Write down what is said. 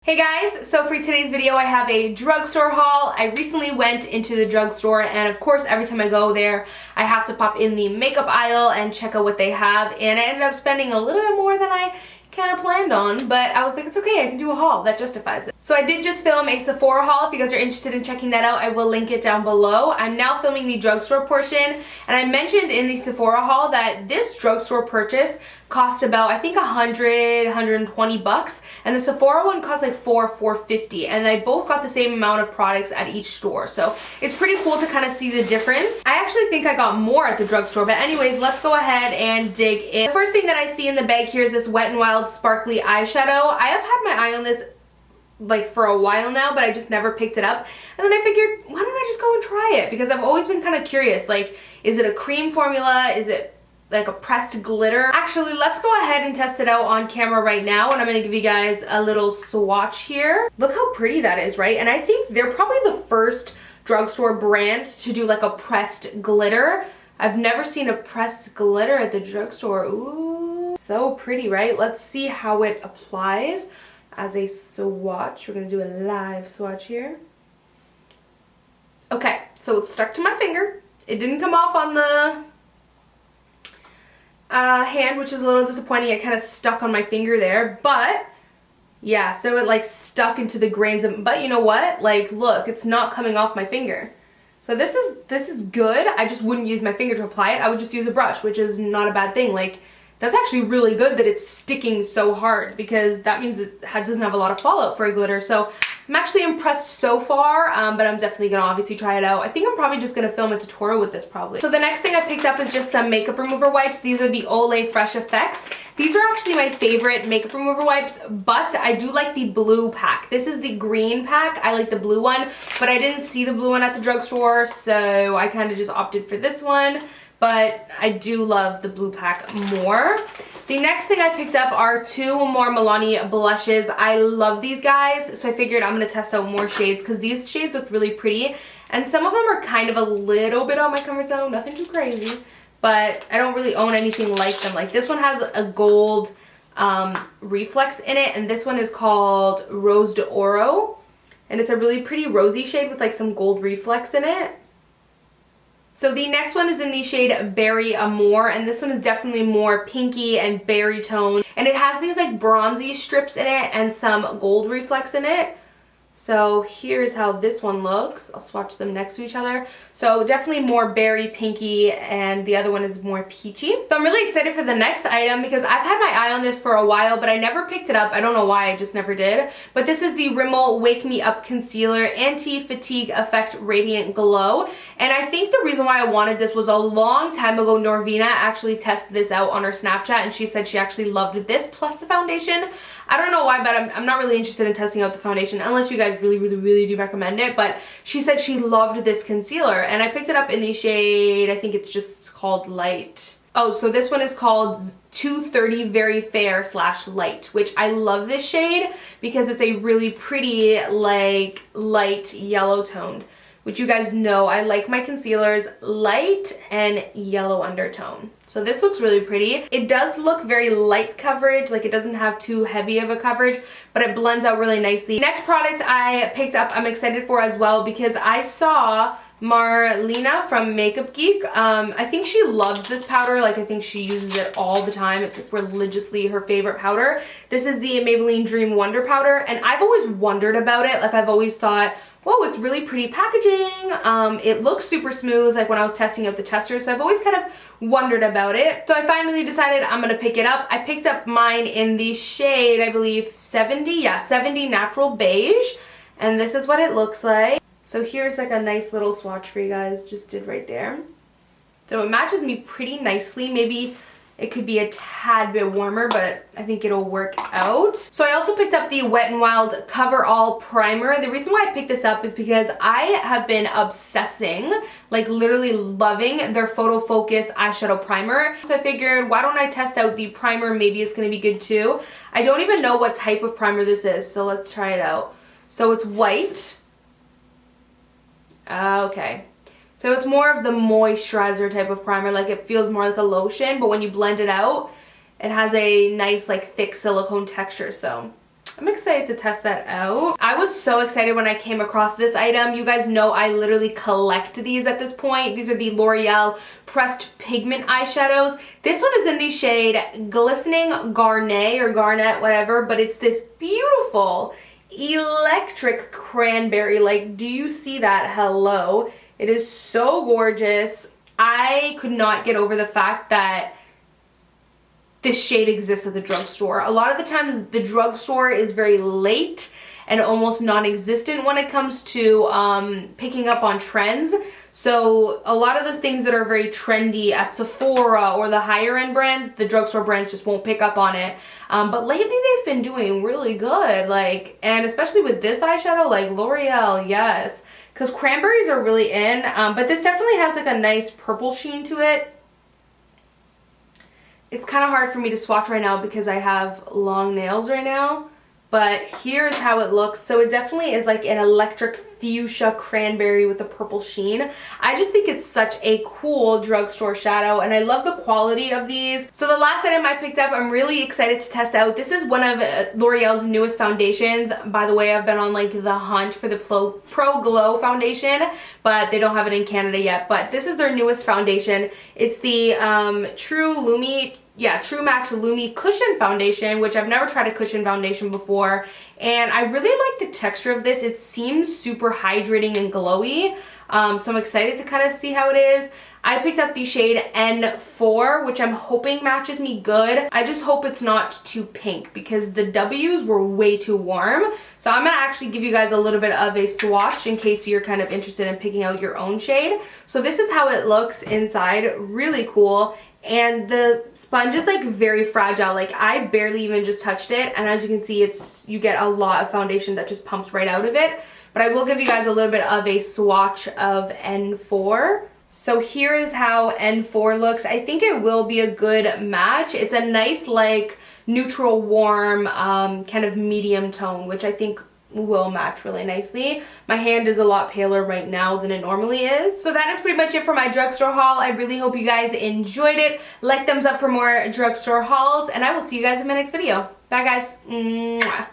Hey guys, so for today's video I have a drugstore haul. I recently went into the drugstore and of course every time I go there I have to pop in the makeup aisle and check out what they have, and I ended up spending a little bit more than I kind of planned on, but I was like, it's okay, I can do a haul, that justifies it. So I did just film a Sephora haul. If you guys are interested in checking that out, I will link it down below. I'm now filming the drugstore portion, and I mentioned in the Sephora haul that this drugstore purchase cost about, I think, $120, and the Sephora one cost like $450, and I both got the same amount of products at each store, so it's pretty cool to kind of see the difference. I actually think I got more at the drugstore, but anyways, let's go ahead and dig in. The first thing that I see in the bag here is this Wet n Wild sparkly eyeshadow. I have had my eye on this like for a while now, but I just never picked it up, and then I figured, why don't I just go and try it, because I've always been kind of curious, like, is it a cream formula, is it like a pressed glitter? Actually, let's go ahead and test it out on camera right now, and I'm gonna give you guys a little swatch here. Look how pretty that is, right? And I think they're probably the first drugstore brand to do like a pressed glitter. I've never seen a pressed glitter at the drugstore. Ooh, so pretty, right? Let's see how it applies as a swatch. We're gonna do a live swatch here. Okay, so it's stuck to my finger. It didn't come off on the hand, which is a little disappointing. It kind of stuck on my finger there, but yeah, so it like stuck into the grains of, but you know what? Like, look, it's not coming off my finger. So this is good. I just wouldn't use my finger to apply it. I would just use a brush, which is not a bad thing. Like, that's actually really good that it's sticking so hard, because that means it doesn't have a lot of fallout for a glitter. So I'm actually impressed so far, but I'm definitely gonna obviously try it out. I think I'm probably just gonna film a tutorial with this probably. So the next thing I picked up is just some makeup remover wipes. These are the Olay Fresh Effects. These are actually my favorite makeup remover wipes, but I do like the blue pack. This is the green pack. I like the blue one, but I didn't see the blue one at the drugstore, so I kind of just opted for this one. But I do love the blue pack more. The next thing I picked up are two more Milani blushes. I love these guys, so I figured I'm going to test out more shades because these shades look really pretty. And some of them are kind of a little bit on my comfort zone, nothing too crazy. But I don't really own anything like them. Like, this one has a gold reflex in it, and this one is called Rose d'Oro. And it's a really pretty rosy shade with like some gold reflex in it. So the next one is in the shade Berry Amour, and this one is definitely more pinky and berry tone. And it has these like bronzy strips in it and some gold reflex in it. So here's how this one looks. I'll swatch them next to each other. So definitely more berry pinky, and the other one is more peachy. So I'm really excited for the next item because I've had my eye on this for a while, but I never picked it up. I don't know why, I just never did. But this is the Rimmel Wake Me Up Concealer Anti-Fatigue Effect Radiant Glow. And I think the reason why I wanted this was a long time ago, Norvina actually tested this out on her Snapchat, and she said she actually loved this plus the foundation. I don't know why, but I'm not really interested in testing out the foundation unless you guys really do recommend it. But she said she loved this concealer, and I picked it up in the shade, I think it's just called Light. Oh, so this one is called 230 Very Fair / Light, which I love this shade because it's a really pretty, like, light yellow toned, which you guys know I like my concealers light and yellow undertone. So this looks really pretty. It does look very light coverage, like it doesn't have too heavy of a coverage, but it blends out really nicely. Next product I picked up, I'm excited for as well, because I saw Marlena from Makeup Geek. I think she loves this powder. Like, I think she uses it all the time. It's like religiously her favorite powder. This is the Maybelline Dream Wonder powder, and I've always wondered about it. Like, I've always thought, whoa, it's really pretty packaging. It looks super smooth, like when I was testing out the testers, so I've always kind of wondered about it. So I finally decided I'm gonna pick it up. I picked up mine in the shade, I believe 70, yeah, 70 Natural Beige, and this is what it looks like. So here's like a nice little swatch for you guys, just did right there. So it matches me pretty nicely. Maybe it could be a tad bit warmer, but I think it'll work out. So I also picked up the Wet n Wild Cover All Primer. The reason why I picked this up is because I have been obsessing, like literally loving their Photo Focus eyeshadow primer. So I figured, why don't I test out the primer? Maybe it's gonna be good too. I don't even know what type of primer this is, so let's try it out. So it's white. Okay. So it's more of the moisturizer type of primer, like it feels more like a lotion, but when you blend it out, it has a nice like thick silicone texture, so I'm excited to test that out. I was so excited when I came across this item. You guys know I literally collect these at this point. These are the L'Oreal Pressed Pigment eyeshadows. This one is in the shade Glistening Garnet or Garnet, whatever, but it's this beautiful electric cranberry. Like, do you see that? Hello. It is so gorgeous. I could not get over the fact that this shade exists at the drugstore. A lot of the times the drugstore is very late and almost non-existent when it comes to picking up on trends. So a lot of the things that are very trendy at Sephora or the higher end brands, the drugstore brands just won't pick up on it. But lately they've been doing really good, like, and especially with this eyeshadow, like L'Oreal, yes. Because cranberries are really in, but this definitely has like a nice purple sheen to it. It's kind of hard for me to swatch right now because I have long nails right now, but here's how it looks. So it definitely is like an electric fuchsia cranberry with a purple sheen. I just think it's such a cool drugstore shadow, and I love the quality of these. So the last item I picked up, I'm really excited to test out. This is one of L'Oreal's newest foundations. By the way, I've been on like the hunt for the Pro Glow foundation, but they don't have it in Canada yet. But this is their newest foundation. It's the True Match Lumi Cushion Foundation, which I've never tried a cushion foundation before. And I really like the texture of this. It seems super hydrating and glowy. So I'm excited to kind of see how it is. I picked up the shade N4, which I'm hoping matches me good. I just hope it's not too pink because the W's were way too warm. So I'm gonna actually give you guys a little bit of a swatch in case you're kind of interested in picking out your own shade. So this is how it looks inside, really cool. And the sponge is like very fragile. Like, I barely even just touched it, and as you can see, you get a lot of foundation that just pumps right out of it. But I will give you guys a little bit of a swatch of N4. So here is how N4 looks. I think it will be a good match. It's a nice like neutral warm kind of medium tone, which I think will match really nicely. My hand is a lot paler right now than it normally is. So that is pretty much it for my drugstore haul. I really hope you guys enjoyed it. Like, thumbs up for more drugstore hauls, and I will see you guys in my next video. Bye guys. Mwah.